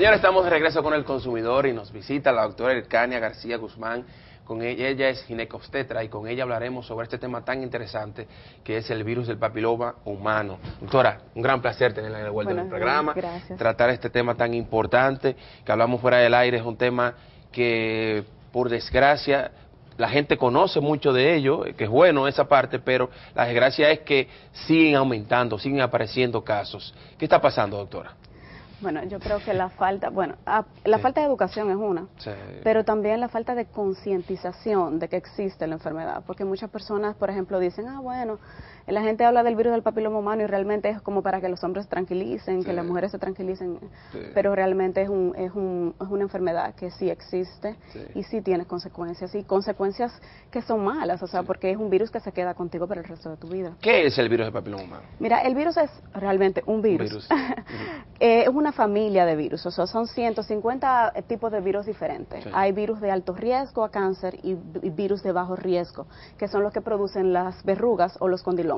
Señora, estamos de regreso con el consumidor y nos visita la doctora Hircania García Guzmán. Con ella es ginecobstetra y con ella hablaremos sobre este tema tan interesante que es el virus del papiloma humano. Doctora, un gran placer tenerla de vuelta en el programa. Gracias. Tratar este tema tan importante que hablamos fuera del aire es un tema que, por desgracia, la gente conoce mucho de ello, que es bueno esa parte, pero la desgracia es que siguen aumentando, siguen apareciendo casos. ¿Qué está pasando, doctora? Bueno, yo creo que la falta, la falta de educación es una, pero también la falta de concientización de que existe la enfermedad, porque muchas personas, por ejemplo, dicen, bueno, la gente habla del virus del papiloma humano y realmente es como para que los hombres se tranquilicen, que las mujeres se tranquilicen, pero realmente es una enfermedad que sí existe y sí tiene consecuencias, y consecuencias que son malas, o sea, porque es un virus que se queda contigo para el resto de tu vida. ¿Qué es el virus del papiloma humano? Mira, el virus es realmente un virus. Es una familia de virus, o sea, son 150 tipos de virus diferentes. Hay virus de alto riesgo a cáncer y virus de bajo riesgo, que son los que producen las verrugas o los condilomas.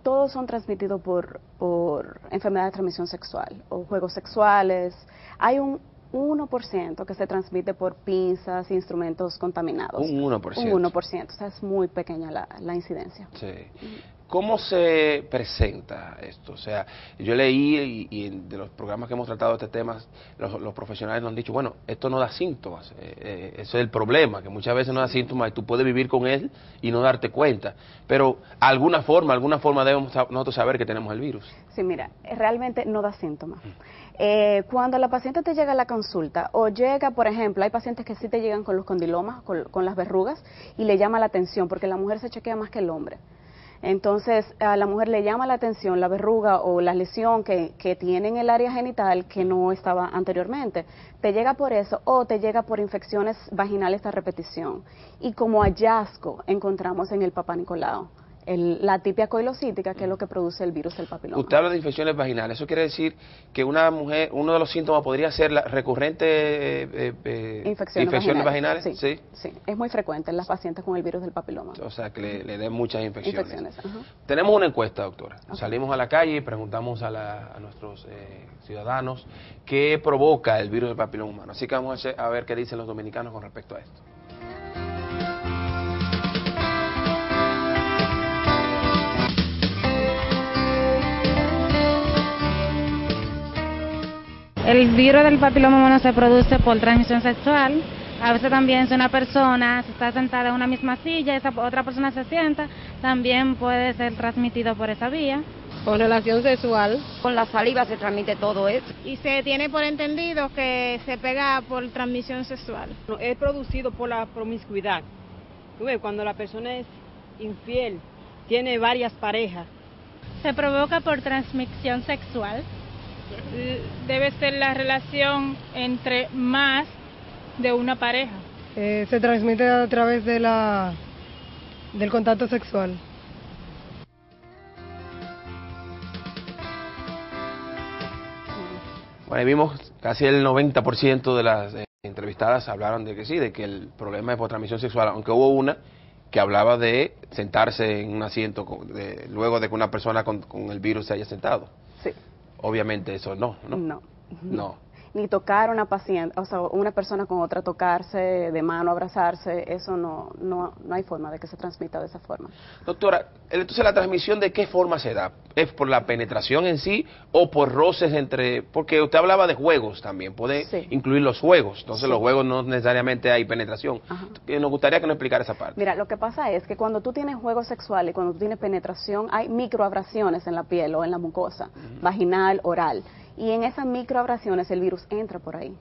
Todos son transmitidos por enfermedad de transmisión sexual o juegos sexuales. Hay un 1% que se transmite por pinzas, instrumentos contaminados. Un 1%. Un 1%, o sea, es muy pequeña la incidencia. ¿Cómo se presenta esto? O sea, yo leí y de los programas que hemos tratado de este tema, los profesionales nos han dicho, bueno, esto no da síntomas, ese es el problema, que muchas veces no da síntomas y tú puedes vivir con él y no darte cuenta, pero alguna forma debemos nosotros saber que tenemos el virus. Sí, mira, realmente no da síntomas. Cuando la paciente te llega a la consulta o llega, por ejemplo, hay pacientes que sí te llegan con los condilomas, con las verrugas, y le llama la atención porque la mujer se chequea más que el hombre. Entonces, a la mujer le llama la atención la verruga o la lesión que tiene en el área genital que no estaba anteriormente. Te llega por eso o te llega por infecciones vaginales a repetición. Y como hallazgo encontramos en el Papá Nicolau la tipia coilocítica, que es lo que produce el virus del papiloma. Usted habla de infecciones vaginales, eso quiere decir que una mujer, uno de los síntomas podría ser la recurrente infecciones vaginales. Sí, es muy frecuente en las pacientes con el virus del papiloma. O sea, que le den muchas infecciones. Ajá. Tenemos una encuesta, doctora. Salimos a la calle y preguntamos a nuestros ciudadanos qué provoca el virus del papiloma humano. Así que vamos a ver qué dicen los dominicanos con respecto a esto. El virus del papiloma humano se produce por transmisión sexual. A veces también si una persona está sentada en una misma silla, esa otra persona se sienta, también puede ser transmitido por esa vía. Con relación sexual. Con la saliva se transmite todo eso. Y se tiene por entendido que se pega por transmisión sexual. Es producido por la promiscuidad. Cuando la persona es infiel, tiene varias parejas. Se provoca por transmisión sexual. Debe ser la relación entre más de una pareja. Se transmite a través de del contacto sexual. Bueno, vimos casi el 90% de las entrevistadas hablaron de que sí, de que el problema es por transmisión sexual, aunque hubo una que hablaba de sentarse en un asiento luego de que una persona con el virus se haya sentado. Sí. Obviamente eso no. Ni tocar a una paciente, o sea, una persona con otra, tocarse de mano, abrazarse, eso no hay forma de que se transmita de esa forma. Doctora, entonces la transmisión ¿de qué forma se da? ¿Es por la penetración en sí o por roces porque usted hablaba de juegos también, puede incluir los juegos, entonces los juegos no necesariamente hay penetración. Nos gustaría que nos explicara esa parte. Mira, lo que pasa es que cuando tú tienes juego sexual y cuando tú tienes penetración, hay microabrasiones en la piel o en la mucosa, vaginal, oral. Y en esas microabrasiones el virus entra por ahí,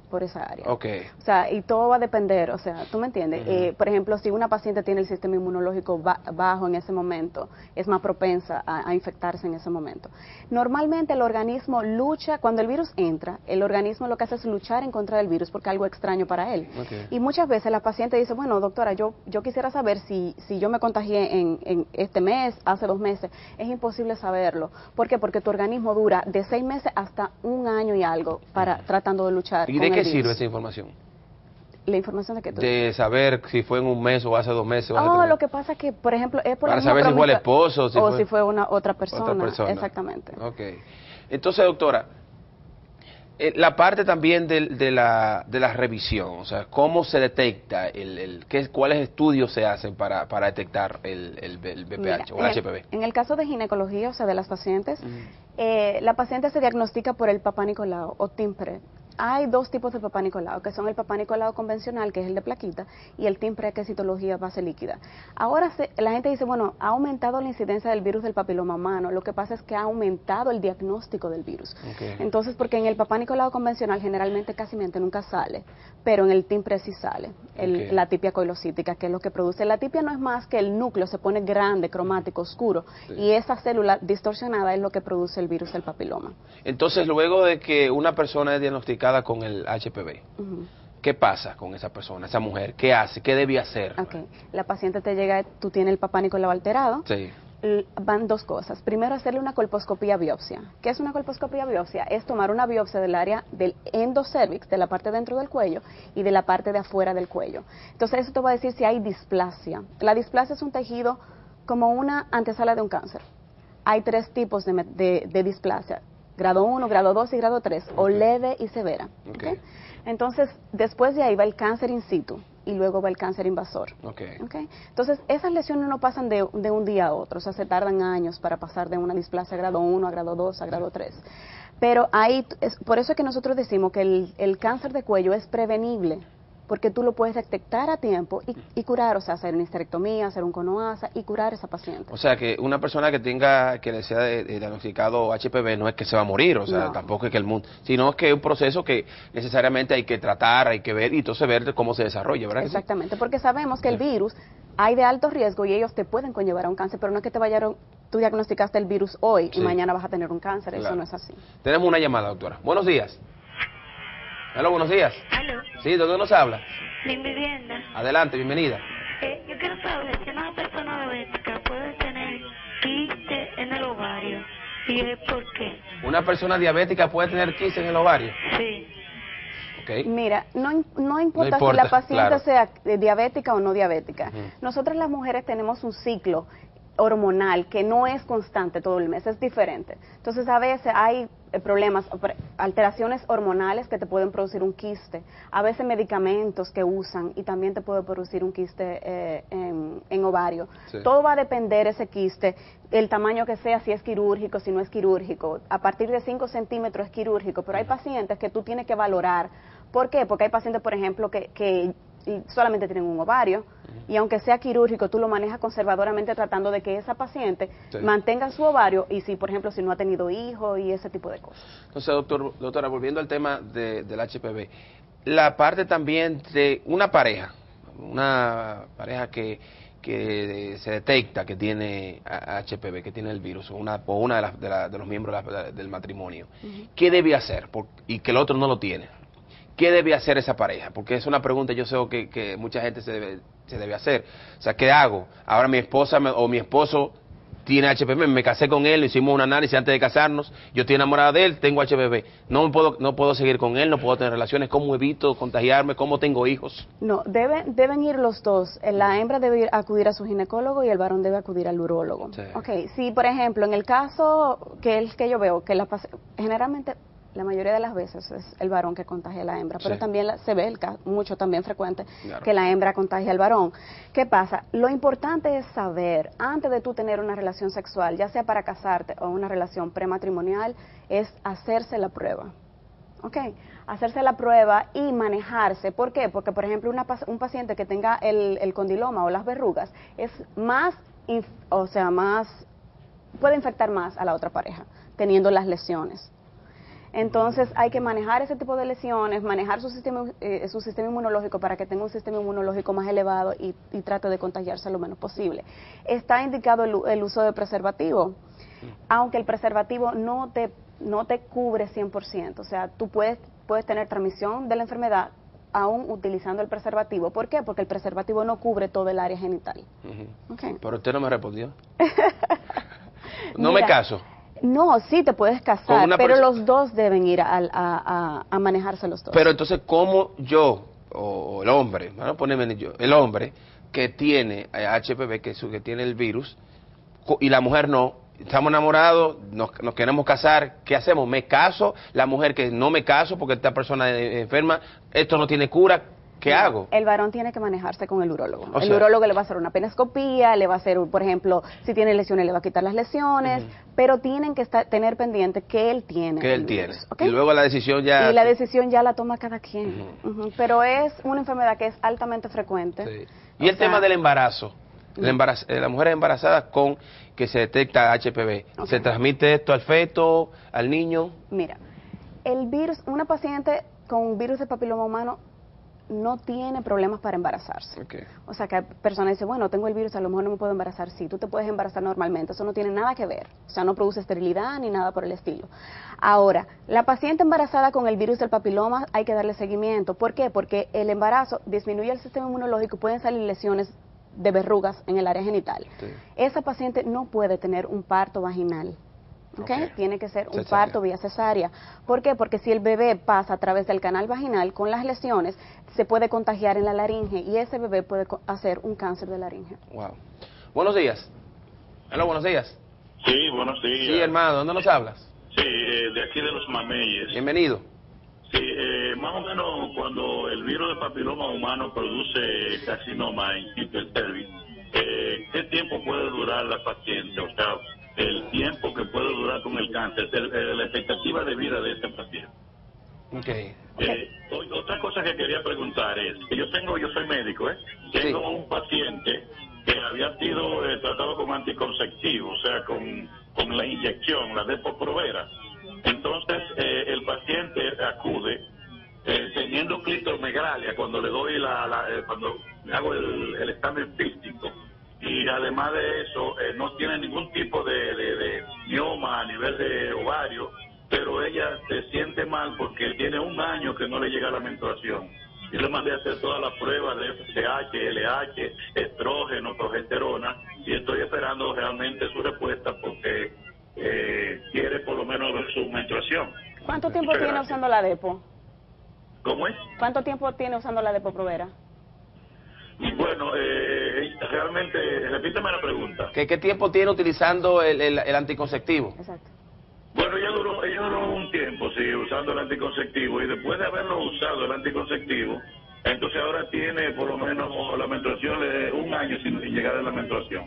por esa área. O sea, y todo va a depender, o sea, ¿tú me entiendes? Por ejemplo, si una paciente tiene el sistema inmunológico bajo en ese momento, es más propensa a infectarse en ese momento. Normalmente el organismo lucha, cuando el virus entra, el organismo lo que hace es luchar en contra del virus porque es algo extraño para él. Y muchas veces la paciente dice, bueno, doctora, yo quisiera saber si yo me contagié en este mes, hace 2 meses. Es imposible saberlo. ¿Por qué? Porque tu organismo dura de 6 meses hasta 1 año y algo tratando de luchar. ¿Y de qué sirve esa información? ¿La información de qué? De saber si fue en 1 mes o hace 2 meses. Lo que pasa es que, por ejemplo, es por para saber si fue el esposo o si fue otra persona. Exactamente. Entonces, doctora, La parte también de la revisión, o sea, cómo se detecta, cuáles estudios se hacen para detectar el BPH. Mira, o el HPV. En el caso de ginecología, o sea, de las pacientes, la paciente se diagnostica por el Papá Nicolau o TIMPRE. Hay dos tipos de Papá Nicolau, que son el Papá Nicolau convencional, que es el de plaquita, y el TIMPRE, que es citología base líquida. Ahora la gente dice, bueno, ha aumentado la incidencia del virus del papiloma humano, lo que pasa es que ha aumentado el diagnóstico del virus. Okay. Entonces, porque en el Papá Nicolau convencional generalmente casi nunca sale, pero en el TIMPRE sí sale, la tipia coilocítica, que es lo que produce. La tipia no es más que el núcleo se pone grande, cromático, oscuro, y esa célula distorsionada es lo que produce el virus del papiloma. Entonces, luego de que una persona es diagnosticada con el HPV, ¿qué pasa con esa persona, esa mujer? ¿Qué hace? ¿Qué debe hacer? Okay. La paciente te llega, tú tienes el Papá Nicolau alterado. Sí. Van dos cosas. Primero, hacerle una colposcopía biopsia. ¿Qué es una colposcopía biopsia? Es tomar una biopsia del área del endocervix, de la parte dentro del cuello, y de la parte de afuera del cuello. Entonces, eso te va a decir si hay displasia. La displasia es un tejido como una antesala de un cáncer. Hay tres tipos de displasia. Grado 1, grado 2 y grado 3, o leve y severa. ¿Okay? Entonces, después de ahí va el cáncer in situ y luego va el cáncer invasor. Okay. Entonces, esas lesiones no pasan de un día a otro, o sea, se tardan años para pasar de una displasia grado 1 a grado 2 a grado 3. Pero ahí, por eso es que nosotros decimos que el cáncer de cuello es prevenible, porque tú lo puedes detectar a tiempo y curar, o sea, hacer una histerectomía, hacer un conoasa y curar a esa paciente. O sea, que una persona que le sea diagnosticado HPV no es que se va a morir, o sea, no. Tampoco es que el mundo, sino que es un proceso que necesariamente hay que tratar, hay que ver y entonces ver cómo se desarrolla, ¿verdad? Exactamente, porque sabemos que el virus hay de alto riesgo y ellos te pueden conllevar a un cáncer, pero no es que tú diagnosticaste el virus hoy y mañana vas a tener un cáncer, eso no es así. Tenemos una llamada, doctora. Buenos días. Hola, buenos días. ¿Aló? Sí, ¿de dónde nos habla? De vivienda. Adelante, bienvenida. Yo quiero saber si una persona diabética puede tener quiste en el ovario y es por qué. ¿Una persona diabética puede tener quiste en el ovario? Sí. Okay. Mira, no importa si la paciente sea diabética o no diabética. Nosotras las mujeres tenemos un ciclo hormonal que no es constante todo el mes, es diferente. Entonces, a veces hay problemas, alteraciones hormonales que te pueden producir un quiste, a veces medicamentos que usan y también te puede producir un quiste en ovario. Sí. Todo va a depender ese quiste, el tamaño que sea, si es quirúrgico, si no es quirúrgico. A partir de 5 centímetros es quirúrgico, pero hay pacientes que tú tienes que valorar. ¿Por qué? Porque hay pacientes, por ejemplo, que solamente tienen un ovario y aunque sea quirúrgico, tú lo manejas conservadoramente tratando de que esa paciente mantenga su ovario y si, por ejemplo, si no ha tenido hijos y ese tipo de cosas. Entonces, doctora, volviendo al tema del HPV, la parte también de una pareja que se detecta que tiene HPV, que tiene el virus, o una de los miembros del matrimonio, ¿qué debe hacer? Y que el otro no lo tiene. ¿Qué debe hacer esa pareja? Porque es una pregunta, yo sé que mucha gente se debe hacer. O sea, ¿qué hago? Ahora mi esposa o mi esposo tiene HPV, me casé con él, hicimos un análisis antes de casarnos, yo estoy enamorada de él, tengo HPV. No puedo seguir con él, no puedo tener relaciones. ¿Cómo evito contagiarme? ¿Cómo tengo hijos? No, deben ir los dos. La hembra debe acudir a su ginecólogo y el varón debe acudir al urólogo. Sí. Okay. Si, por ejemplo, en el caso que yo veo, que generalmente la mayoría de las veces es el varón que contagia a la hembra, pero también se ve mucho también frecuente que la hembra contagia al varón. ¿Qué pasa? Lo importante es saber, antes de tú tener una relación sexual, ya sea para casarte o una relación prematrimonial, es hacerse la prueba. Hacerse la prueba y manejarse. ¿Por qué? Porque, por ejemplo, un paciente que tenga el condiloma o las verrugas es puede infectar más a la otra pareja, teniendo las lesiones. Entonces hay que manejar ese tipo de lesiones, manejar su sistema inmunológico para que tenga un sistema inmunológico más elevado y trate de contagiarse lo menos posible. Está indicado el uso de preservativo, aunque el preservativo no te cubre 100%, o sea, tú puedes tener transmisión de la enfermedad aún utilizando el preservativo. ¿Por qué? Porque el preservativo no cubre todo el área genital. Pero usted no me respondió. No me caso. No, sí te puedes casar, pero los dos deben ir a manejarse los dos. Pero entonces, ¿cómo yo, o el hombre, vamos a ponerme yo, el hombre que tiene HPV, que tiene el virus, y la mujer no, estamos enamorados, nos queremos casar, ¿qué hacemos? ¿Me caso? La mujer que no me caso porque esta persona es enferma, esto no tiene cura, ¿qué hago? El varón tiene que manejarse con el urólogo. O El sea, urólogo le va a hacer una penoscopía, le va a hacer, por ejemplo, si tiene lesiones, le va a quitar las lesiones, pero tienen que tener pendiente que él tiene. Que él el tiene. virus, ¿ok? Y luego la decisión ya... Y la decisión ya la toma cada quien. Pero es una enfermedad que es altamente frecuente. Sí. Y el tema del embarazo. La mujer embarazada con que se detecta HPV. ¿Se transmite esto al feto, al niño? Mira, el virus, una paciente con virus de papiloma humano no tiene problemas para embarazarse. Okay. O sea, que hay personas que dicen, bueno, tengo el virus, a lo mejor no me puedo embarazar. Sí, tú te puedes embarazar normalmente, eso no tiene nada que ver. O sea, no produce esterilidad ni nada por el estilo. Ahora, la paciente embarazada con el virus del papiloma hay que darle seguimiento. ¿Por qué? Porque el embarazo disminuye el sistema inmunológico, pueden salir lesiones de verrugas en el área genital. Sí. Esa paciente no puede tener un parto vaginal. ¿Okay? Tiene que ser un parto vía cesárea. ¿Por qué? Porque si el bebé pasa a través del canal vaginal con las lesiones, se puede contagiar en la laringe y ese bebé puede hacer un cáncer de laringe. Wow. Buenos días. Hola, buenos días. Sí, buenos días. Sí, hermano, ¿dónde nos hablas? Sí, de aquí de Los Mameyes. Bienvenido. Sí, más o menos cuando el virus de papiloma humano produce carcinoma en hipercervix, ¿qué tiempo puede durar la paciente? O sea, el tiempo que puede durar con el cáncer, la expectativa de vida de este paciente. Okay. Otra cosa que quería preguntar es que yo soy médico, tengo un paciente que había sido tratado con anticonceptivo, o sea, con la inyección, la Depo-Provera. Entonces, el paciente acude teniendo clitomegalia cuando le doy cuando hago el examen físico. Y además de eso, no tiene ningún tipo de mioma a nivel de ovario, pero ella se siente mal porque tiene un año que no le llega la menstruación. Yo le mandé a hacer todas las pruebas de FSH, LH, estrógeno, progesterona, y estoy esperando realmente su respuesta porque quiere por lo menos ver su menstruación. ¿Cuánto tiempo tiene usando la Depo? ¿Cómo es? ¿Cuánto tiempo tiene usando la Depo-Provera? Bueno, realmente, repítame la pregunta. ¿Qué tiempo tiene utilizando el anticonceptivo? Exacto. Bueno, ella duró un tiempo, sí, usando el anticonceptivo, y después de haberlo usado el anticonceptivo, entonces ahora tiene por lo menos la menstruación de un año sin llegar a la menstruación.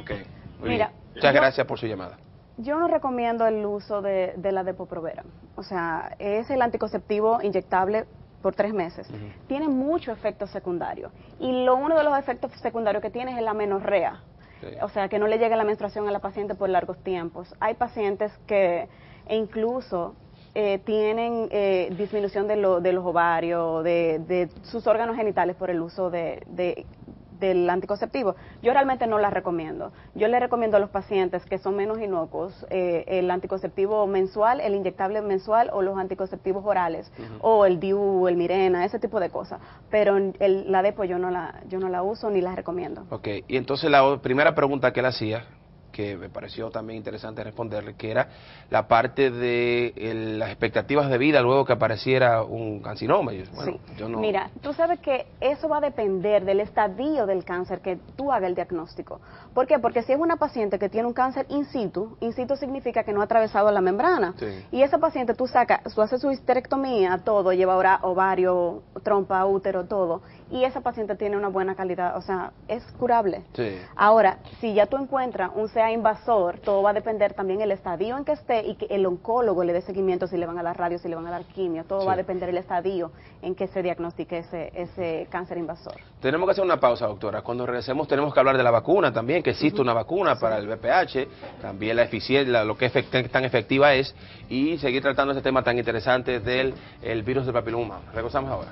Okay. Mira, muchas gracias por su llamada. Yo no recomiendo el uso de la Depo-Provera. O sea, es el anticonceptivo inyectable por 3 meses. Tiene mucho efecto secundario. Y uno de los efectos secundarios que tiene es la amenorrea. Sí. O sea, que no le llegue la menstruación a la paciente por largos tiempos. Hay pacientes que incluso tienen disminución de los ovarios, de sus órganos genitales por el uso del anticonceptivo. Yo realmente no la recomiendo. Yo le recomiendo a los pacientes que son menos inocuos el anticonceptivo mensual, el inyectable mensual o los anticonceptivos orales o el DIU, el Mirena, ese tipo de cosas. Pero la Depo yo no la uso ni la recomiendo. Ok, y entonces la primera pregunta que él hacía, que me pareció también interesante responderle, que era la parte de las expectativas de vida luego que apareciera un carcinoma. Bueno, sí. Mira, tú sabes que eso va a depender del estadio del cáncer que tú hagas el diagnóstico. ¿Por qué? Porque si es una paciente que tiene un cáncer in situ significa que no ha atravesado la membrana. Sí. Y esa paciente tú haces su histerectomía, todo, lleva ovario, trompa, útero, todo, y esa paciente tiene una buena calidad, o sea, es curable. Sí. Ahora, si ya tú encuentras un CA invasor, todo va a depender también el estadio en que esté y que el oncólogo le dé seguimiento, si le van a dar radio, si le van a dar quimio, todo va a depender del estadio en que se diagnostique ese cáncer invasor. Tenemos que hacer una pausa, doctora. Cuando regresemos tenemos que hablar de la vacuna también, que existe una vacuna para el VPH, también la eficiencia, lo que tan efectiva es, y seguir tratando ese tema tan interesante del virus del papiloma humano. Regresamos ahora.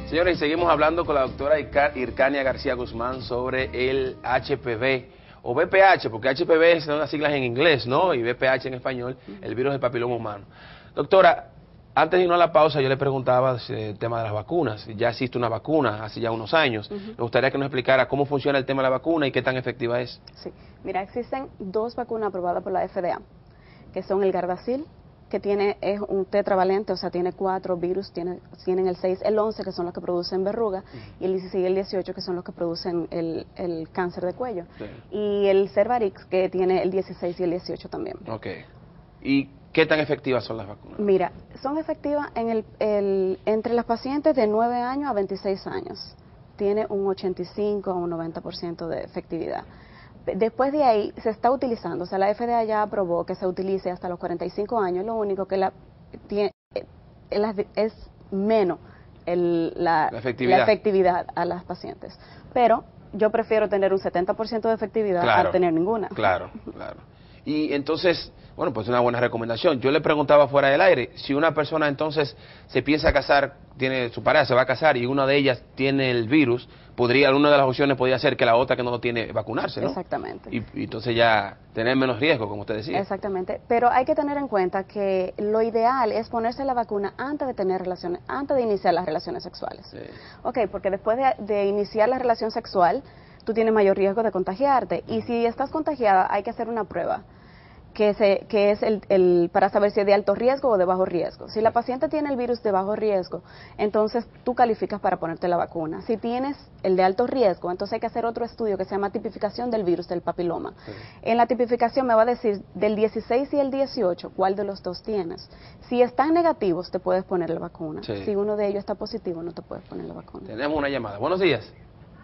Señores, seguimos hablando con la doctora Hircania García Guzmán sobre el HPV o VPH, porque HPV son las siglas en inglés, ¿no? Y VPH en español, el virus del papiloma humano. Doctora, antes de irnos a la pausa, yo le preguntaba el tema de las vacunas. Ya existe una vacuna hace ya unos años. Me gustaría que nos explicara cómo funciona el tema de la vacuna y qué tan efectiva es. Sí, mira, existen 2 vacunas aprobadas por la FDA, que son el Gardasil que es un tetravalente, o sea, tiene 4 virus, tienen el 6, el 11, que son los que producen verruga, y el 16 y el 18, que son los que producen el cáncer de cuello. Sí. Y el Cervarix, que tiene el 16 y el 18 también. Ok. ¿Y qué tan efectivas son las vacunas? Mira, son efectivas entre las pacientes de 9 años a 26 años. Tiene un 85 a un 90% de efectividad. Después de ahí se está utilizando, o sea, la FDA ya aprobó que se utilice hasta los 45 años, lo único que es menos la efectividad a las pacientes. Pero yo prefiero tener un 70% de efectividad a tener ninguna. Claro. Y entonces, bueno, pues una buena recomendación. Yo le preguntaba fuera del aire, si una persona entonces se piensa casar, tiene su pareja, se va a casar y una de ellas tiene el virus, una de las opciones podría ser que la otra que no lo tiene vacunarse, ¿no? Exactamente. Y entonces ya tener menos riesgo, como usted decía. Exactamente, pero hay que tener en cuenta que lo ideal es ponerse la vacuna antes de iniciar las relaciones sexuales. Sí. Ok, porque después de iniciar la relación sexual, tú tienes mayor riesgo de contagiarte. Y si estás contagiada, hay que hacer una prueba, que es para saber si es de alto riesgo o de bajo riesgo. Si la paciente tiene el virus de bajo riesgo, entonces tú calificas para ponerte la vacuna. Si tienes el de alto riesgo, entonces hay que hacer otro estudio que se llama tipificación del virus del papiloma. Sí. En la tipificación me va a decir del 16 y el 18, ¿cuál de los dos tienes? Si están negativos, te puedes poner la vacuna. Sí. Si uno de ellos está positivo, no te puedes poner la vacuna. Tenemos una llamada. Buenos días.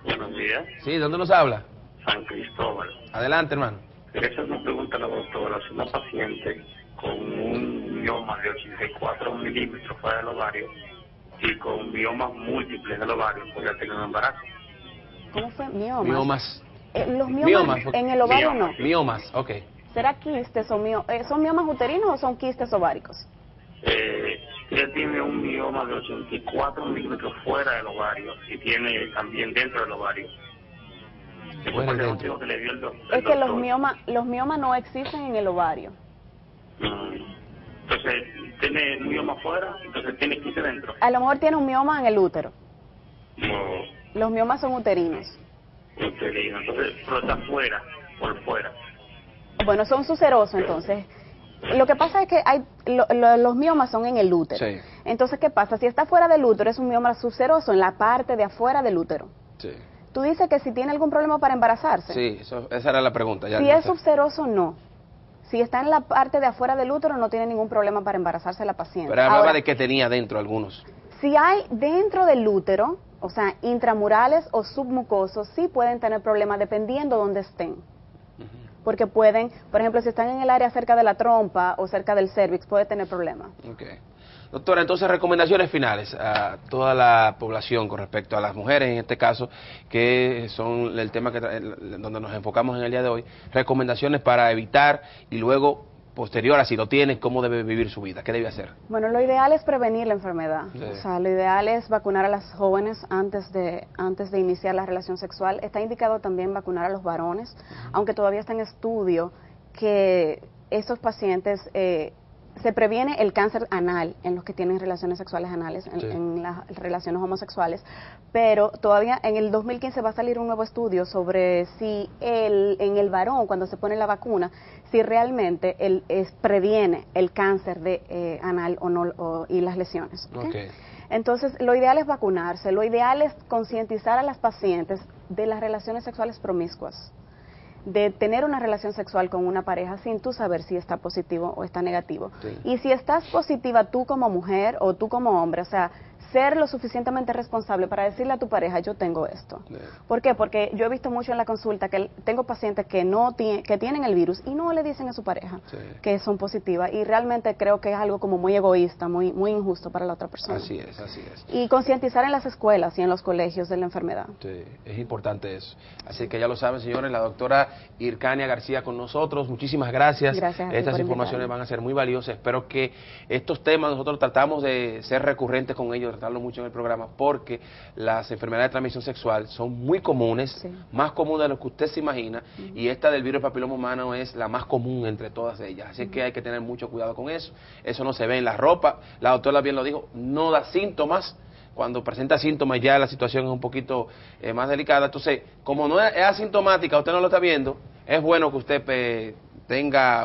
Buenos días. Sí, ¿dónde nos habla? San Cristóbal. Adelante, hermano. Quería hacer una pregunta a la doctora. Si una paciente con un mioma de 84 milímetros fuera del ovario y con miomas múltiples del ovario, podría tener un embarazo. ¿Cómo fue? Miomas. Miomas. Los miomas en el ovario no. Miomas, ok. ¿Será quistes o son miomas uterinos o son quistes ováricos? Ella tiene un mioma de 84 milímetros fuera del ovario y tiene también dentro del ovario. Es que los miomas no existen en el ovario. Entonces, ¿tiene un mioma afuera? Entonces, ¿tiene quiste dentro? A lo mejor tiene un mioma en el útero. No. Los miomas son uterinos. Uterinos, entonces, pero está fuera, por fuera. Bueno, son sucerosos, entonces. Lo que pasa es que los miomas son en el útero. Sí. Entonces, ¿qué pasa? Si está fuera del útero, es un mioma subseroso en la parte de afuera del útero. Sí. Tú dices que si tiene algún problema para embarazarse. Sí, esa era la pregunta. Si es subseroso, no. Si está en la parte de afuera del útero, no tiene ningún problema para embarazarse la paciente. Pero hablaba de que tenía dentro algunos. Si hay dentro del útero, o sea, intramurales o submucosos, sí pueden tener problemas dependiendo de dónde estén. Porque pueden, por ejemplo, si están en el área cerca de la trompa o cerca del cervix, puede tener problemas. Okay. Doctora, entonces recomendaciones finales a toda la población con respecto a las mujeres, en este caso, que son el tema donde nos enfocamos en el día de hoy, recomendaciones para evitar y luego, posterior a si lo tienen, cómo debe vivir su vida, qué debe hacer. Bueno, lo ideal es prevenir la enfermedad, sí. O sea, lo ideal es vacunar a las jóvenes antes de iniciar la relación sexual. Está indicado también vacunar a los varones, aunque todavía está en estudio que esos pacientes se previene el cáncer anal en los que tienen relaciones sexuales anales, en las relaciones homosexuales, pero todavía en el 2015 va a salir un nuevo estudio sobre si en el varón, cuando se pone la vacuna, si realmente previene el cáncer de anal o no, y las lesiones. ¿Okay? Entonces, lo ideal es vacunarse, lo ideal es concientizar a las pacientes de las relaciones sexuales promiscuas, de tener una relación sexual con una pareja sin tú saber si está positivo o está negativo. Sí. Y si estás positiva tú como mujer o tú como hombre, o sea, ser lo suficientemente responsable para decirle a tu pareja, yo tengo esto. Sí. ¿Por qué? Porque yo he visto mucho en la consulta que tengo pacientes que tienen el virus y no le dicen a su pareja que son positivas, y realmente creo que es algo como muy egoísta, muy injusto para la otra persona. Así es, así es. Y concientizar en las escuelas y en los colegios de la enfermedad. Sí, es importante eso. Así que ya lo saben, señores, la doctora Hircania García con nosotros. Muchísimas gracias. Gracias. Estas informaciones van a ser muy valiosas. Espero que estos temas nosotros tratamos de ser recurrentes con ellos, tratarlo mucho en el programa, porque las enfermedades de transmisión sexual son muy comunes, más comunes de lo que usted se imagina, y esta del virus papiloma humano es la más común entre todas ellas. Así que hay que tener mucho cuidado con eso. Eso no se ve en la ropa. La doctora bien lo dijo, no da síntomas. Cuando presenta síntomas ya la situación es un poquito más delicada. Entonces, como no es asintomática, usted no lo está viendo, es bueno que usted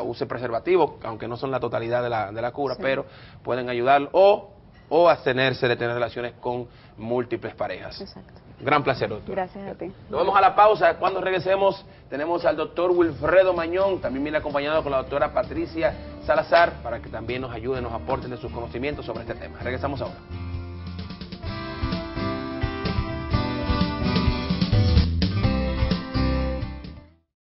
use preservativo, aunque no son la totalidad de la cura, pero pueden ayudar, o abstenerse de tener relaciones con múltiples parejas. Exacto. Gran placer, doctor. Gracias a ti. Nos vamos a la pausa. Cuando regresemos, tenemos al doctor Wilfredo Mañón, también viene acompañado con la doctora Patricia Salazar, para que también nos ayuden, nos aporten de sus conocimientos sobre este tema. Regresamos ahora.